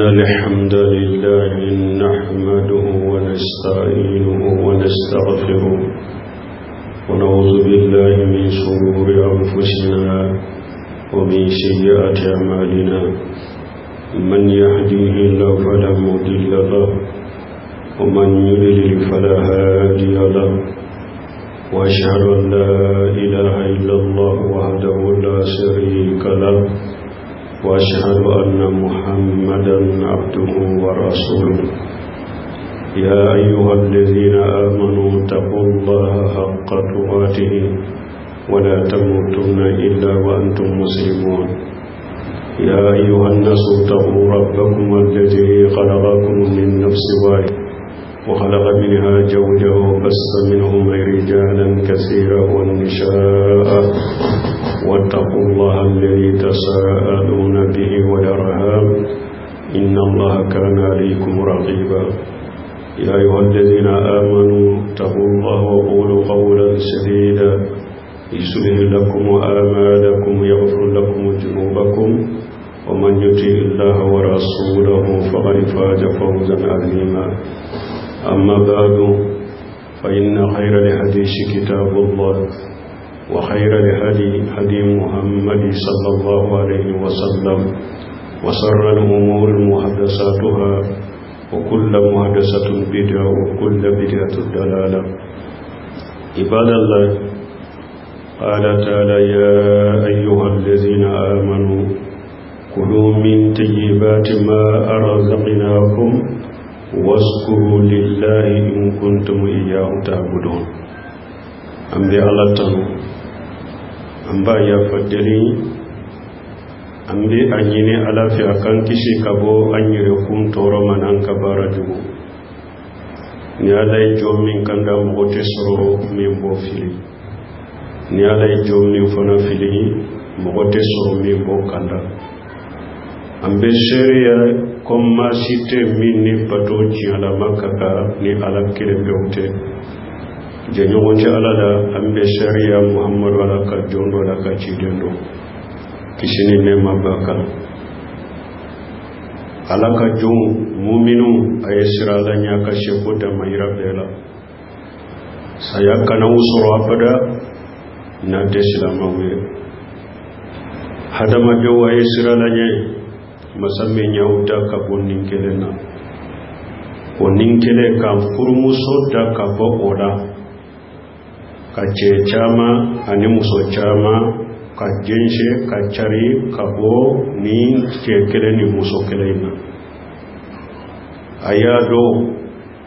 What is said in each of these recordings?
الحمد لله نحمده ونستعينه ونستغفره ونعوذ بالله من شرور أنفسنا ومن سيئات أعمالنا من يهديه الله فلا مضل له ومن يضلل فلا هادي له وأشهد أن لا إله إلا الله وحده لا شريك له وأشهد أن محمدا عبده ورسوله يا أيها الذين آمنوا اتقوا الله حق تقاته ولا تموتن إلا وأنتم مسلمون يا أيها الناس اتقوا ربكم الذي خلقكم من نفس واحدة وخلق منها زوجها وبث منهما رجالا كثيرا ونساء واتقوا الله الذي تساءلون به والأرحام إن الله كان عليكم رقيبا يا أيها الذين آمنوا اتقوا الله وقولوا قولا سديدا يصلح لكم أعمالكم ويغفر لكم ذنوبكم ومن يطع الله ورسوله فقد فاز فوزا عظيما أما بعد فإن خير الحديث كتاب الله وخير الهدي هدي محمد صلى الله عليه وسلم وشر الأمور محدثاتها وكل محدثة بدعة وكل بدعة ضلالة عباد الله قال تعالى يا أيها الذين آمنوا كلوا من طيبات ما رزقناكم واذكروا لله إن كنتم إياه تعبدون أمبي الله تنو أمبا يا فدري أمبي أنيني على في أكان كشي كبو أني ركون تورو من أنك بارجو نيالاي جو من كندا مغوتي سرو من بو فيلي نيالاي جو من فنا فيلي مغوتي سرو من بو كندا أمبي شريا كما سيتي مني بطو جيالا مكاكا ني على كيربيوتي janyon ci alala ambe sharia muhammadu alaka jondo alaka chidendo kishini nema baka alaka jon muminu ayesira lanya ka shekuta mayra bela sayaka na usoro abada na desilama we hadama jo ayesira lanya masamme nyauta ka bonin kelena bonin kele ka furmuso da ka bokoda ka chama ani muso chama ka jenshe ka chari ka bo ni kekele ni muso kelena ayado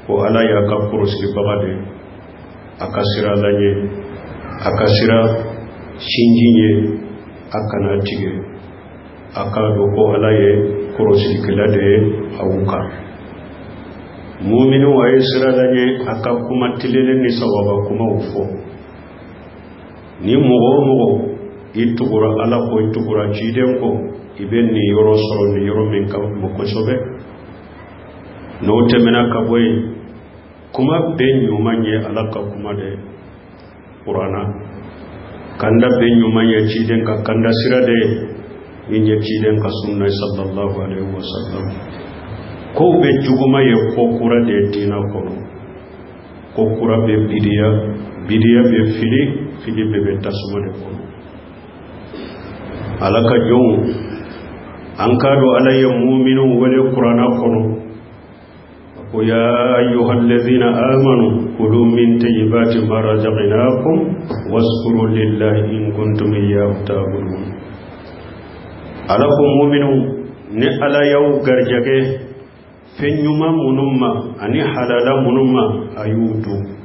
ko ala ya ka kursi bagade akasira lanye akasira shinjinye akana tige akado ko ala ye kursi kelade awuka mu'minu wa isra lanye akakuma tilele ni sawaba kuma ufo ni mogo itugura ala ko itugura chiden ko iben ni yoro soro ni yoro min ka ko sobe no temena ka boy kuma ben yumanye ala ka kuma de qur'ana kanda ben yumanye chiden ka kanda sirade yinye chiden ka sunna sallallahu alaihi wasallam ko be juguma ye ko kura de dina ko kura be bidiya be fili bebe tasuma de ko alaka jon ankado alayya mu'minu wal qur'ana kono ko ya ayyuhallazina amanu kulu min tayyibati ma razaqnakum wazkuru lillahi in kuntum iyyahu ta'budun alakum mu'minu ne ala yaw garjage fenyuma munumma ani halala munumma ayudu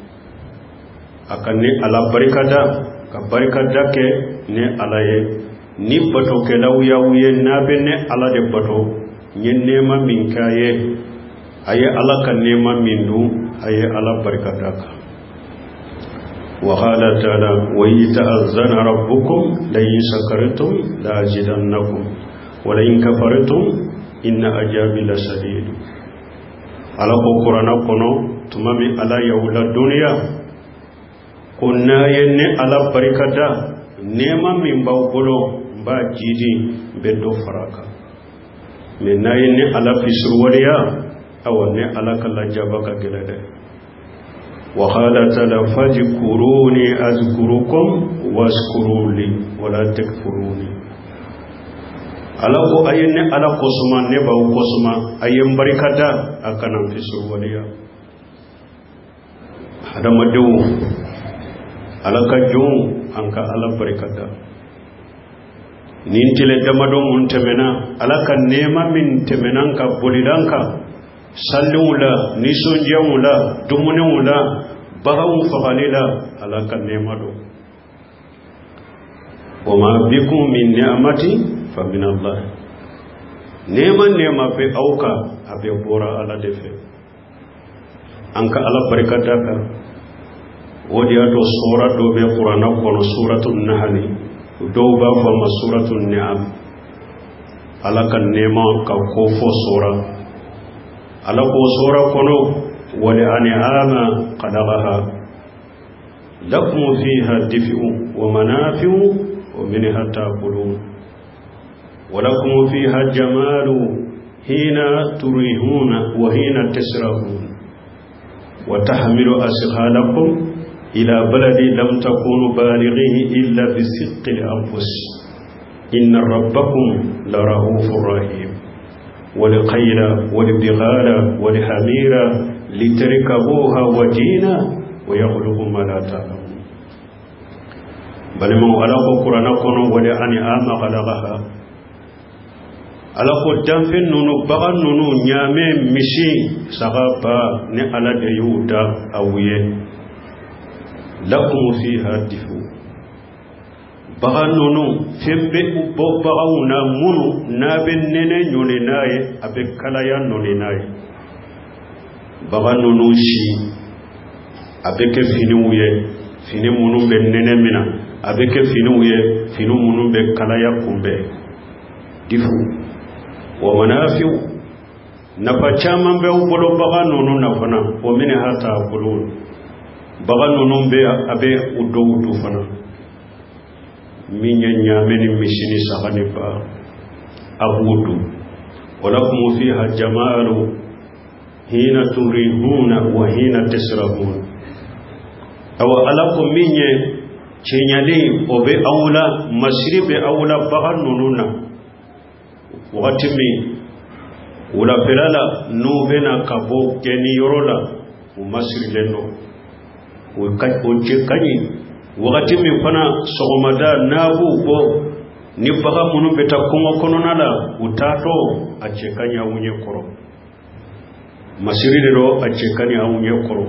akanne ala barikada ka barikada ke ne alaye ni bato ke lawyawiye nabe ne ala de bato nyenne ma min kaye aye ala kan ne ma mindu aye ala barikada ka wa qala ta'ala wa yata'azzana rabbukum la yaskartum la azidannakum wa la in kafartum inna ajabi lasadid ala ko qur'ana kono tumami ala yawla dunya kunna yenne ala barikada nema min baw bolo ba jidi beddo faraka min nayin ni ala fisruwariya awanne ala kala jabaka gelade wa qala ta'ala fadhkuruni azkurukum washkuruli wala takfuruni ala ko ayenne ala kosuma ne ba kosuma ayem barikata akanan fisruwariya hadamadu ala kajum anka ala barikata nintile damado mun temena ala kan nema min temenanka bolidanka sallula nisonjamula dumunula bagawu fagalila ala kan nema do wama bikum min ni'mati fa min Allah nema be auka abe bora ala defe anka ala barikata ka wodi ato sura do be qur'ana kono suratul nahl do ba fa suratul ni'am ala kan nema ka ko fo sura ala ko sura kono wali an'ama qadaraha lakum fiha dif'u wa manafi'u wa minha ta'kulun wa lakum fiha jamalu hina turihuna wa hina tasrahun wa tahmilu asqalakum إلى بلد لم تكونوا بالغيه إلا بصدق الأنفس إن ربكم لرؤوف رحيم ولخيل ولبغال ولحمير لتركبوها وجينا ويخلق ما لا تعلمون بل من خلق قرآنكم ولأنعام خلقها ala ko danfen nunu bagan nunu nyame mishi sagaba ne ala de yuda awye lakum fiha difu bagan nunu fembe bo bagauna munu nabe nene nyone naye abe kala ya none naye bagan nunu shi abe ke finuye fini munu be nene mina abe ke finuye finu munu be kala ya kumbe difu wa manafi'u nafachaman be ubolo bagan nunu nafana wa min hata qulun bagan nunu be abe udo fana minya nyameni mishini sagani ba ahudu walakum fiha jamalu hina turihuna wa hina tasrabun aw alakum minye chenyali obe awla masribe awla bagan nununa wakati mi wula pelala nubena kabo geni yorola umasiri leno uche kanyi wakati mi pana sogomada nabu bo nipaga munu beta kungo kononala utato achekanya unye koro masiri lero achekanya unye koro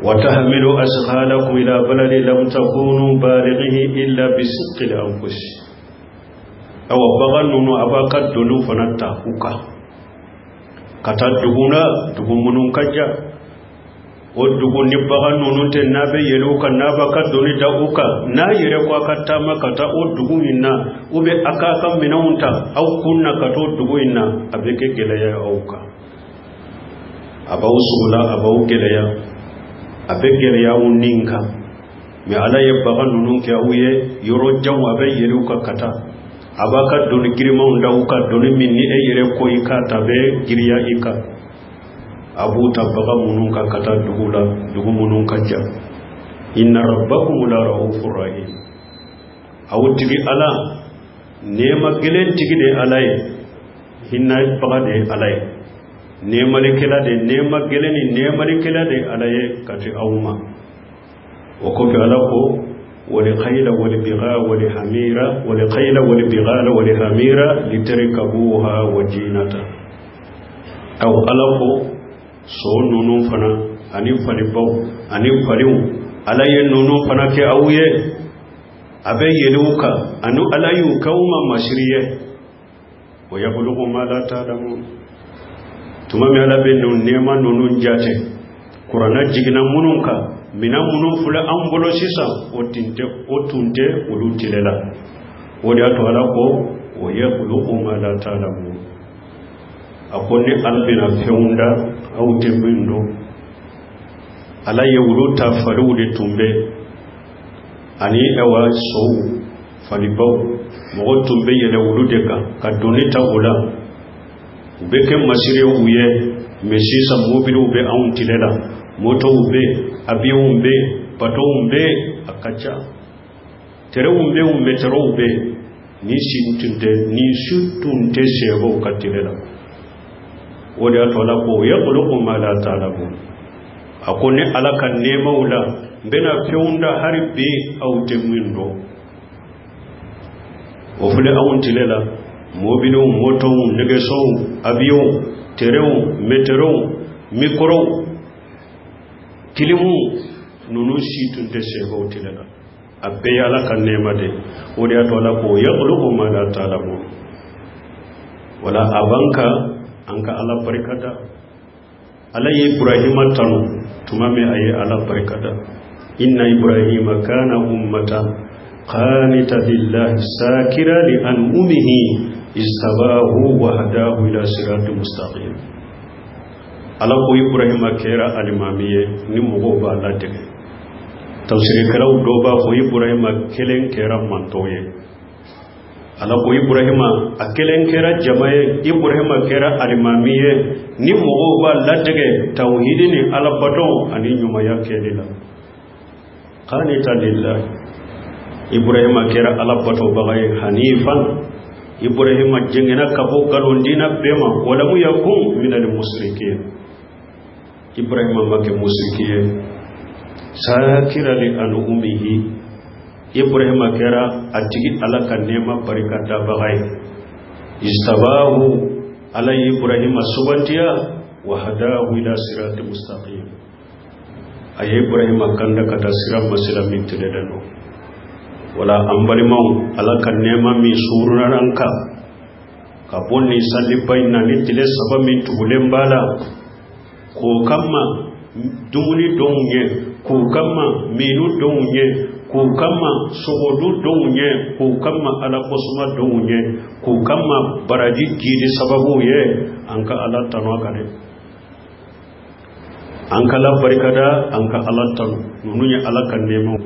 watahmilu asghalakum ila baladi lam takunu balighihi illa bisidqil anfus awa bagan nunu abaka dolu fanata uka kata duguna dugumunun kajja o dugun ni bagan nunu te nabe yeluka nabaka doni da uka na yere kwa kata makata o dugunina ube akaka minaunta au kunna kato duguina abeke gelaya auka abawusula abawgelaya abegelaya uninka me alaye bagan nunu ke awuye yoro jamu abe yeluka kata abaka doni girima unda uka doni minni eyere ko ika tabe giriya ika abu tabaga mununka kata dugu mununka ja inna rabbakum la raufur rahim awtigi ala nema gelen tigi de alay hinna baga de alay nema lekela de nema geleni nema lekela de alaye kati awma wako fi alako ولخيل ولبغاء ولحمير ولخيل ولبغال ولحمير لتركبوها وجينة أو ألقو سون نونو فنا أني فلبو أني فليو على نونو فنا كأويه أبي يلوكا أنو على يوكوما مشريه ويبلغ ما لا تعلمون تمام على بنون نيما نونو جاته قرآن جينا منونكا mina munun fula an bolo sisa otunte ulutilela wodi ato ala ko o yaqulu ma la ta'lamu akoni albina feunda au tebindo ala yewuluta farude tumbe ani ewa so falibaw mogo tumbe yele wuludeka ka donita ula ube ke masire uye mesisa mobile ube auntilela moto ube avion ube bato ube akacha tere ube tero ube ni sutunte sebo katilela wodi atola ko yaqulu ma la ta'lamu akone alaka nema ula mbena feunda harbe au temindo ofule auntilela mobile moto negeso avion terreau météo micro kilimu nunu situnte sebo tilela abbe alaka nema de wodi atola ko yaqulu ma la ta'lamu wala abanka anka ala barikada alayhi ibrahima tanu tumame ayi ala barikada inna ibrahima kana ummatan qanita lillahi sakira li an'umihi istabahu wa hadahu ila siratal mustaqim ala ko ibrahima kera alimamiye ni mugo ba la de tafsir karaw do ba ko ibrahima kelen kera mantoye ala ko ibrahima akelen kera jamaye ibrahima kera alimamiye ni mogo ba ladege tauhidi ni ala baton ani nyuma yake lila qanita lillahi ibrahima kera ala baton bagay hanifan ibrahima jengena kabo galondina bema wala mu yakun min al musrikin ibrahima make musrikiye sakira li anumihi ibrahima kera atigi alaka nema barikata bagay istabahu ala ibrahima subantiya wa hadahu ila siratal mustaqim ay ibrahima kanda kata siram muslimin tidedano wala ambalimau alaka nema mi sururanka kabonni salli bayna nitile sabamin tubulembala ko kamma dumuni donye ko kamma minu donye ko kama sogodu donye ko kama ala kosuma donye ko kama baraji gidi sababu ye anka ala tanwa kade anka la barikada anka ala tanu nununya ala kan nemo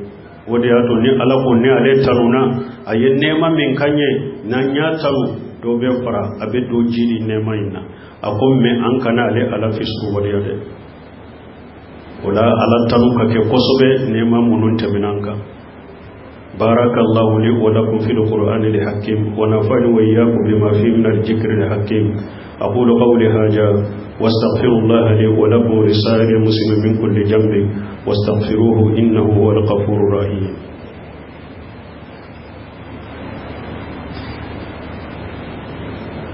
wodi ato ni ala ko ne ale tanuna aye nema min kanye nanya tanu do be fara abe do jidi nema ina akomme anka na ale ala fisku wodi ade wala ala tanu kake kosobe nema munun taminanka بارك الله لي ولكم في القرآن الحكيم ونفعني وإياكم بما فيه من الذكر الحكيم أقول قولي هذا واستغفر الله لي ولكم ولسائر المسلمين من كل جنب واستغفروه إنه هو الغفور الرحيم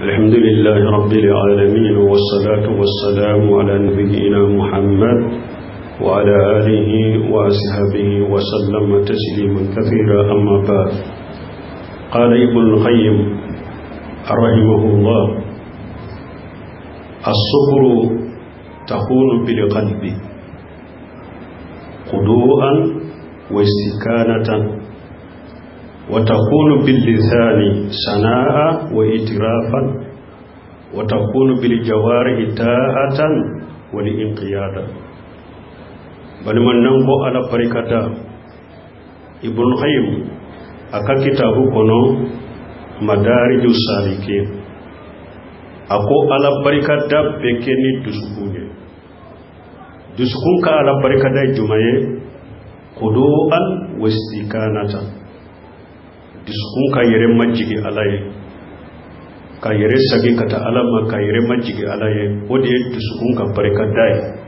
الحمد لله رب العالمين والصلاة والسلام على نبينا محمد وعلى آله وأصحابه وسلم تسليما كثيرا أما بعد قال ابن القيم رحمه الله الصبر تكون بالقلب خضوعا واستكانة وتكون باللسان سناء وإترافا وتكون بالجوارح تاءة والانقيادا bal man nango ala barikata ibn qayyim aka kitabu kono madarijus salikin ako ala barikata bekeni dusukune dusukun ka ala barikata jumaye qudu'an wastikanata dusukun ka yere majigi alaye ka yere sagi kata alama ka yere majigi alaye wodi dusukun ka barikata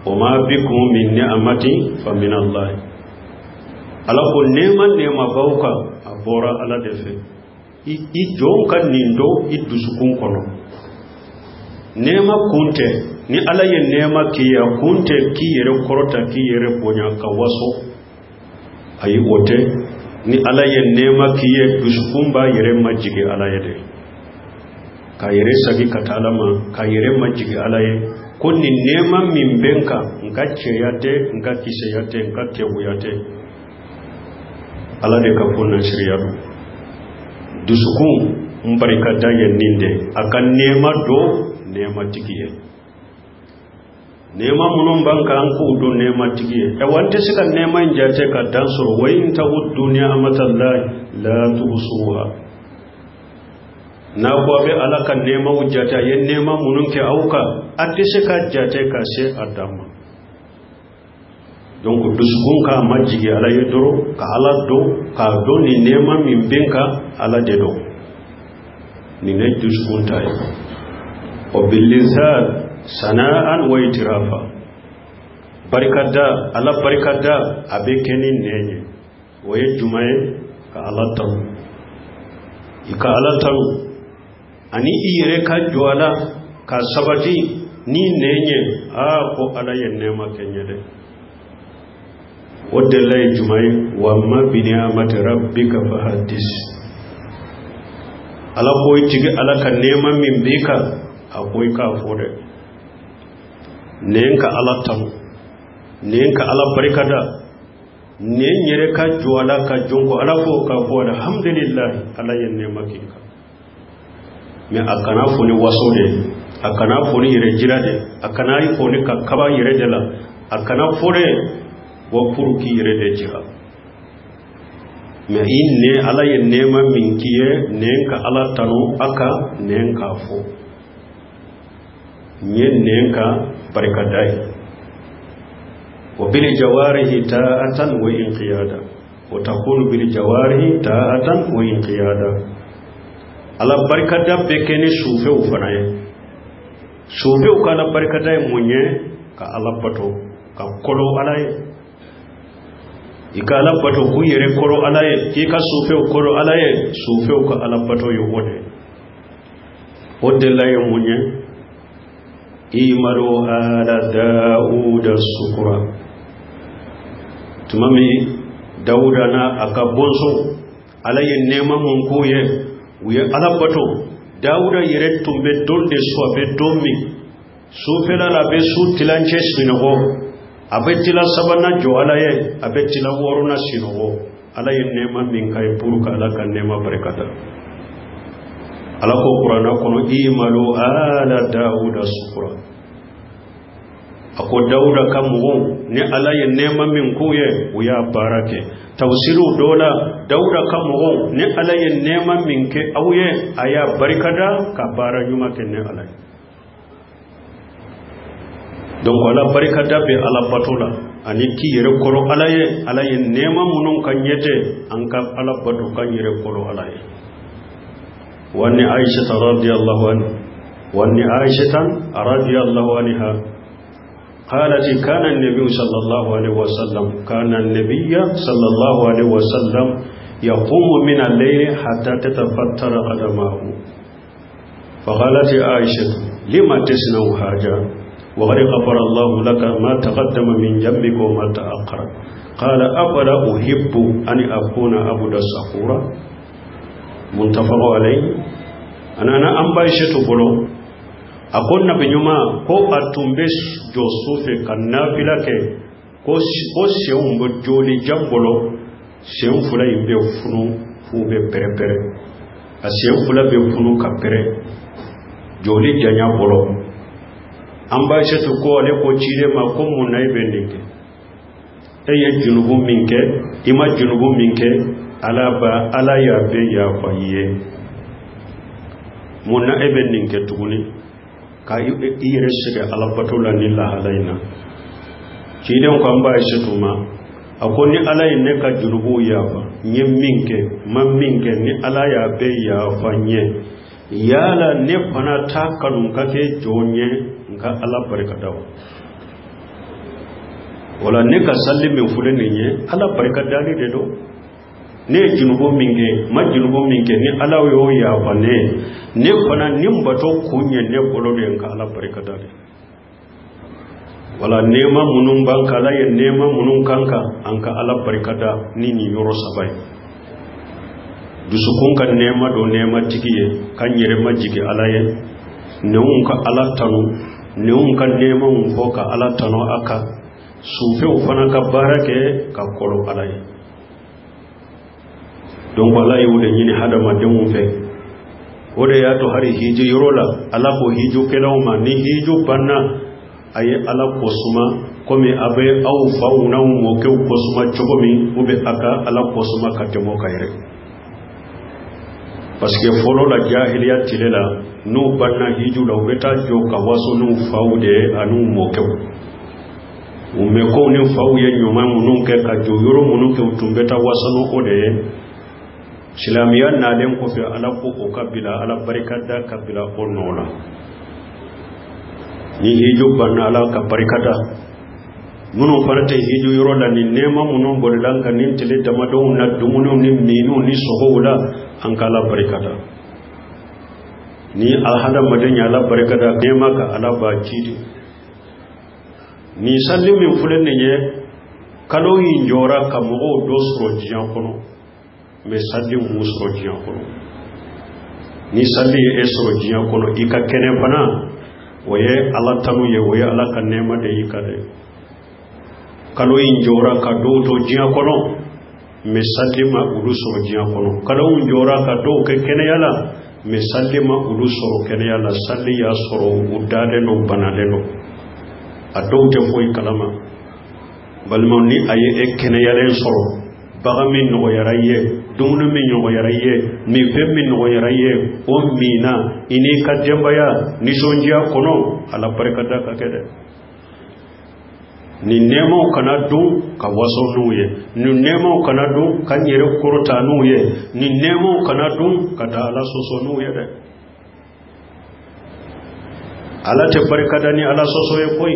وما بكم من نعمة فمن الله ala ko nema bauka abora ala defe i jonka nindo i dusukun kono nema kunte ni ala ye nema kiya kunte ki yere korota ki yere bonya kawaso ayi wote ni ala ye nema kiye dusukun ba yere majige ala ye de ka yere sagi katalama ka yere majige ala ye kuni nema mimbenka ngache yate ngakise yate ngakewu yate ala de kafuna shiriyadu dusukun mbarikata ye ninde akan nema do nema tikiye nema munun banka an ku do nema tigiye e wante sika nema njate ka dansoro wa in ta'ud dunya amatallahi la tusuha na ko be alaka nema wujata yen nema munun ke auka atti sika jate ka se adama donc dusukun ka majigi ala yedoro ka ala do ka do ni nema min benka ala de do ni ne dusukun tay o bilizal sana'an wa itirafa barikada ala barikada abe kenin nenye waye jumaye ka ala taru ika ala taru ani ire ka joala ka sabati ni nenye ko ala yenema kenyede wadallai jumaye wa ma bi ni'amati rabbika fahaddis ala koy tigi ala ka nema min bika akoy ka fode nenka ala tam nenka ala barikada nen yere ka joala ka jonko ala fo ka fo alhamdulillah ala yenne makika me akana foni wasode akana foni yere jirade akana yi foni ka kaba yere dela akana fore wa furuki yere de jira me inne ala yenne ma minkiye nenka ala tanu aka nenka fo nyen nenka barikadai wa bil jawarihi ta'atan wa inqiyada wa takunu bil jawarihi ta'atan wa inqiyada ala barikada bekene sufe ufanaye sufe ukala barikadai munye ka ala pato ka kolo alaye ikala pato ku yere kolo alaye ki ka sufe kolo alaye sufe ka ala pato yode wode laye munye imaru ala Dauda sukura tumami Dauda na akabonso alaye nema munkuye uye alabato Dauda yere tumbe dolde swabe domi sufela la be su tilanche sinogo abetila sabana jo alaye abetila woruna sinogo alaye nema minkai puruka alaka nema barakata alako Qur'ana kono imalu ala Dauda sukura ako Dauda kamu ne alaye nema min kuye uya barake tawsiru dola Dauda kamu ne alaye nema min ke auye aya barikada ka bara nyuma ke ne alaye donc wala barikada be ala patola ani ki yere koro alaye nema munun kanyete anka ala batu kanyere koro alaye وأن عائشة رضي الله عنها وأن عائشة رضي الله عنها قالت كان النبي صلى الله عليه وسلم يقوم من الليل حتى تتفتر قدماه فقالت عائشة لما تصنع هذا وقد غفر الله لك ما تقدم من ذنبك وما تأخر قال أفلا أحب أن أكون عبدا شكورا منتفق عليه ana ambaishetu bolo akonna binyuma ko atumbe josufe kanafila ke ko seumbo joli jambolo seumfula imbe funu fube perepere aseumfula be funu kapere joli janya bolo ambaishetu ko ale ko chire makomu naibendike eye junubu minke ima junubu minke alaba ala ya be ya faye muna eben ninke tuguni ka ire shige alabatola nilla halaina kiden ko amba shetuma akoni alai ne ka jurubu yafa nyem minke mam minke ni alaya be ya fanye yala ne fana ta kanun kake jonye nka ala barkadaw wala ne ka sallime fulene nye ala barkadani de do ne junubo minge ma junubo minge ni ala yo ya fane ne fana nimbato kunye ne bolo de nka ala barkadani wala nema munun banka la ye nema munun kanka anka ala barkada nini yoro sabai dusukun kan nema do nema tikiye kan yere majige alaye neun ka ala tanu neun kan nema mun foka ala tanu aka sufe ufana ka barake ka kolo alaye don wala yude nyini hada mademu fe ode ya to hari hiji yorola ala ko hiju kelawma ni hiju banna aye ala kosuma komi abe aw fauna mo ke kosuma chogomi ube aka ala kosuma katemo kayre parce que folo la jahiliya tilela no banna hiju la ubeta jo kawaso no faude anu mo ke ume ko ni fauye nyuma munun ke ka jo yoro munun ke utumbeta wasano ode Silamiya na den ko fe ala ko o kabila ala barikada kabila onola ni hijo banna ala ka barikada nuno farate hijo yorola ni nema muno bolanga nin tele damado na dumuno ni minu ni sohola ankala barikada ni alhada madanya ala barikada nema ka ala ba kidi ni sallimi fulen ne kalo yi njora ka mo do sro jiyan kono me salli musro jiyan kono ni salli esro jiyan kono ika kene bana waye ala tanu ye waye ala ka nema de ika de kalo injora ka do to jiyan kono me salli ma ulu soro jiyan kono kalo injora ka do ke kene yala me salli ma ulu soro kene yala salli ya soro udade no banale no ado te foy kalama balmo ni aye e kene yalen soro bagamin no yaraye dumunu min yo yaraye mi femmin no yaraye o mina ini kadjambaya ni sonjia kono ala barakata ka kede ni nemo kana du ka waso nuye ni nemo kana du kan yere korota nuye ni nemo kana du kada ala soso nuye de ala te barakata ni ala soso ye koy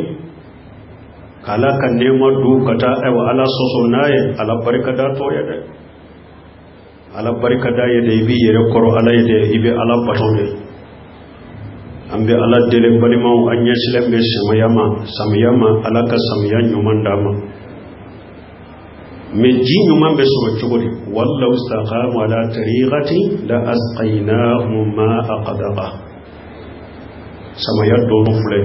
kala kan nemo du kata ewa ala soso naye ala barakata to ye de ala barikada yede ibi yere koro ala yede ibe ala batode ambe ala dele balima anya silembe samayama ala ka samya nyumandama me ji nyumam be so chogodi wallahu istaqamu ala tariqati la asqaynahum ma aqdaqa samaya do fule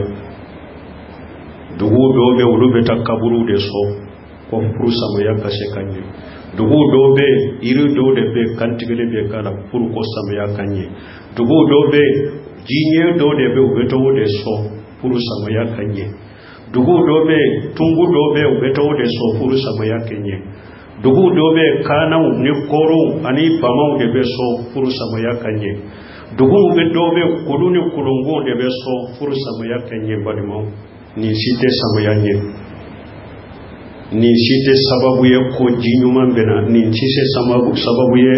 dugu do be ulube takaburu de so ko furu samaya ka sekanye dugu dobe iri do de be kantigele be kala pour ko samaya kanye dugu dobe jinye do de be ubeto de so pour samaya kanye dugu dobe tungu dobe ubeto de so pour samaya kanye dugu dobe kana ni koro ani pamau de be so pour samaya kanye dugu be dobe kuluni kulungo de be so pour samaya kanye badimo ni site samaya nye ni site sababu ye ko jinyuma bena ni site sababu ye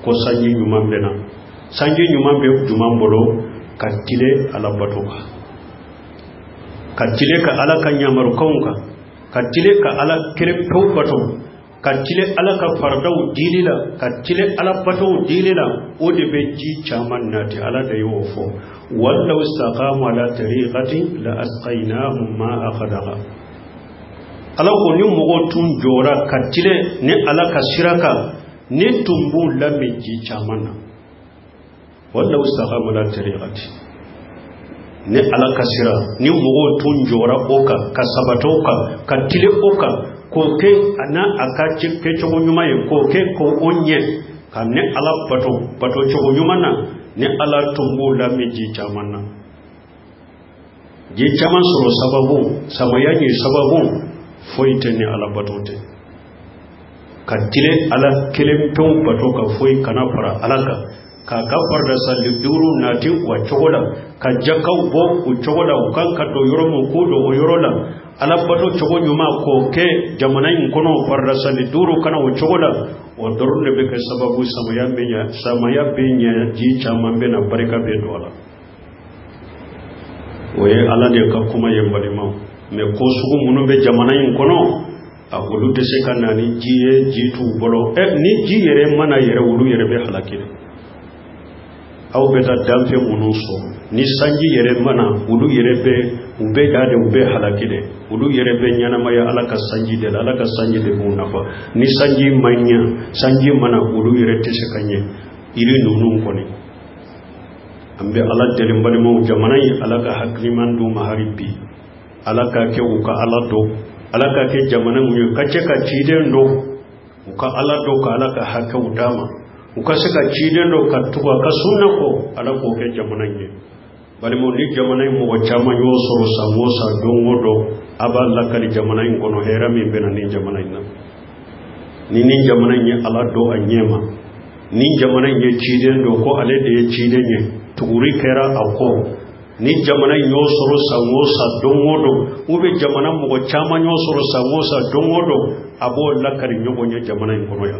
ko sanji nyuma bena sanji nyuma be jumambolo katile ala batoka katile ka ala kanyamaru kaunka katile ka ala kirepau bato katile ala ka fardau dilila katile ala bato dilila ode be ji chaman nati ala da yofo wallahu istaqamu ala tariqati la asqaynahum ma akhadaha ala ko ni mogo tun jora katile ne ala ka siraka ne tumbu lamiji chamana wallahu istaqamu la tariqati ne ala ka sira ni mogo tun jora oka ka sabatoka katile oka ko ke ana aka ke chogo nyuma ye ko ke ko onye ka ne ala bato chogo nyuma na ne ala tumbu lamiji chamana je chaman soro sababu samayanyi sababu foyte ni ala batote katile ala kelem ton batoka foy kana fara alaka ka gafar da salli duru nati wa chogola ka jakau bo ku chogola kan ka do yoromo ko do yorola ala bato chogo nyuma ko ke jamanain kono farda salli duru kana wa chogola wa dorne be ka sababu samaya benya ji chamambe na barika be dola oye ala de ka kuma yembali ma me ko sugu munu be jamana yin kono a wulu de se kanani jiye jitu bolo ni jiyere mana yere wulu yere be halakire aw be ta damfe munu so ni sanji yere mana wulu yere be ube dade ube halakire wulu yere be nyana maya alaka sanji de bu nafa ni sanji manya sanji mana wulu yere te se kanye iri nunun koni ambe ala de mbali mo jamana yi alaka hakliman du maharibi alaka ke uka alado alaka ke jamana mu kace ka ciden do uka alado ka alaka haka udama uka saka ciden do ka tuwa ka sunna ko alako ke jamana ne bari mo ni jamana mo wachama yo soro samosa dongodo aba lakali jamana kono hera mi bena ni jamana ina ni jamana ni ala do anyema ni jamana ni chiden do ko ale de chiden ni turi kera ako ni jamana yo soro samosa dongodo ube jamana mo wachama yo soro samosa dongodo abo lakali nyogo ni jamana kono ya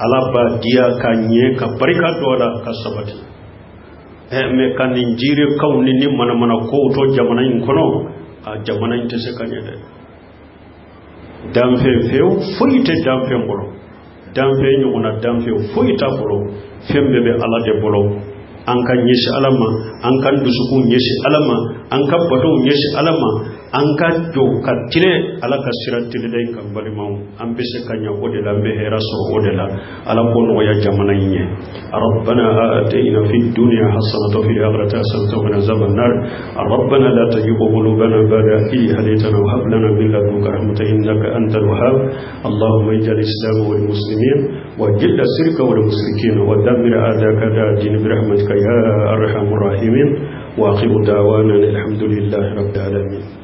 ala ba dia kanye ka barika dola ka sabati me kan injire kawni ni mana ko to jamana kono a jamana inte se kanye de damfe feu fuite damfe mbolo damfe nyuna damfe fuita bolo fembe be ala de bolo an kan yeshi alama an kan dusuku yeshi alama an kan bado yeshi alama an ka do katire ala ka siratile dai kan balimaw an be se kanya odela be hera so odela ala ko no ya jamana yin rabbana atina fid dunya hasanatan wa fil akhirati hasanatan wa qina azaban nar rabbana la tuzigh qulubana ba'da idh hadaytana wa hab lana min ladunka rahmatan innaka antal wahhab allahumma ij'al al-islam wal muslimin wa jill ash-shirka wal mushrikeen wa dammir a'daka ad-din bi rahmatika ya arhamar rahimin wa aqimu da'wana alhamdulillahi rabbil alamin.